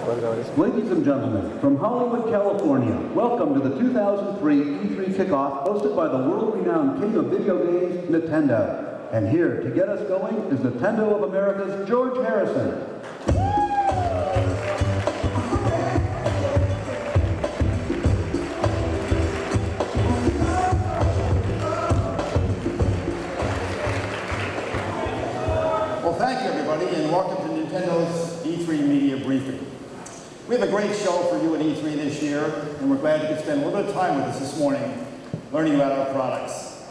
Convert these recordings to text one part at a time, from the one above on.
Ladies and gentlemen, from Hollywood, California, welcome to the 2003 E3 kickoff hosted by the world-renowned king of video games, Nintendo. And here to get us going is Nintendo of America's George Harrison. Well, thank you, everybody, and welcome to Nintendo's E3 Media Briefing. We have a great show for you at E3 this year, and we're glad you could spend a little bit of time with us this morning learning about our products.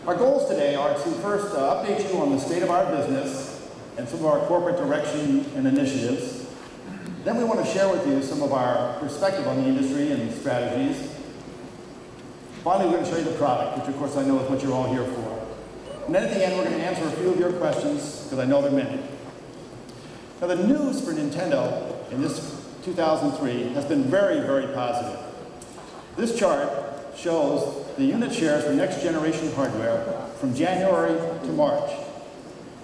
Our goals today are to first update you on the state of our business and some of our corporate direction and initiatives. Then we want to share with you some of our perspective on the industry and strategies. Finally, we're going to show you the product, which of course I know is what you're all here for. And then at the end, we're going to answer a few of your questions, because I know there are many. Now, the news for Nintendo in this 2003 has been very, very positive. This chart shows the unit shares for next generation hardware from January to March.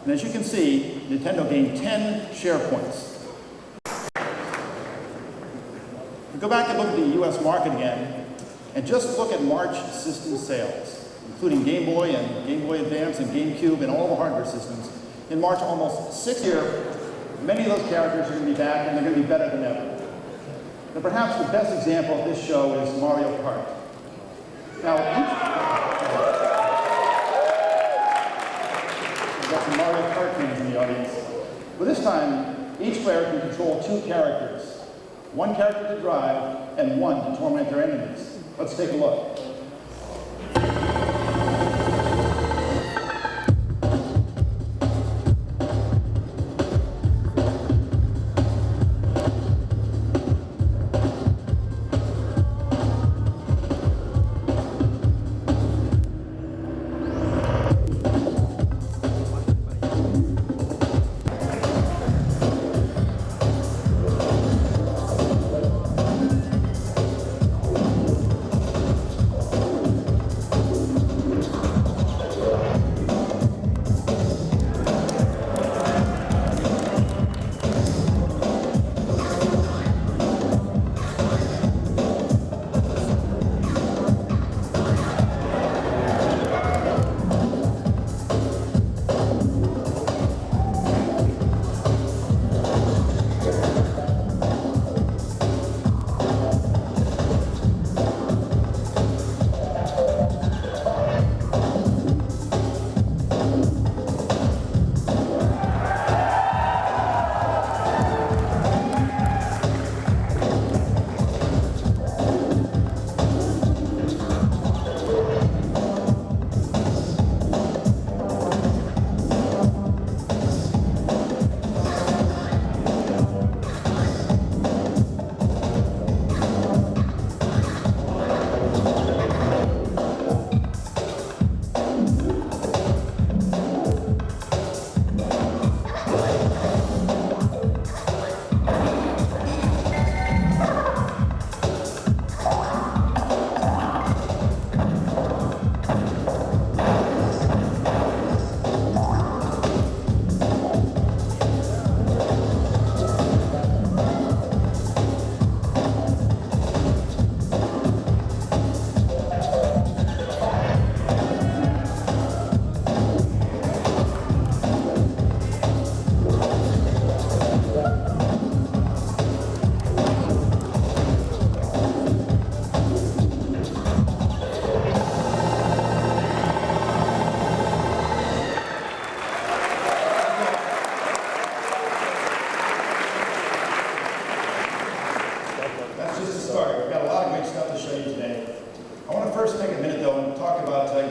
And as you can see, Nintendo gained 10 share points. We go back and look at the US market again, and just look at March system sales, including Game Boy and Game Boy Advance and GameCube and all the hardware systems. In March, almost 6 years, many of those characters are going to be back, and they're going to be better than ever. Now, perhaps the best example of this show is Mario Kart. Now, we've got some Mario Kart fans in the audience. But this time, each player can control 2 characters. One character to drive, and one to torment their enemies. Let's take a look.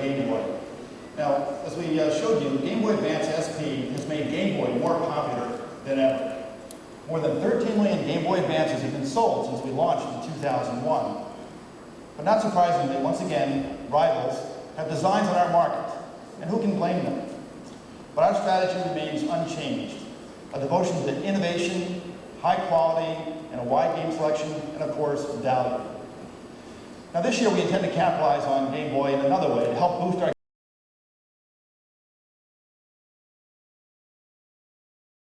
Game Boy. Now, as we showed you, Game Boy Advance SP has made Game Boy more popular than ever. More than 13 million Game Boy Advances have been sold since we launched in 2001. But not surprisingly, once again, rivals have designs on our market, and who can blame them? But our strategy remains unchanged. A devotion to innovation, high quality, and a wide game selection, and of course, value. Now this year we intend to capitalize on Game Boy in another way to help boost our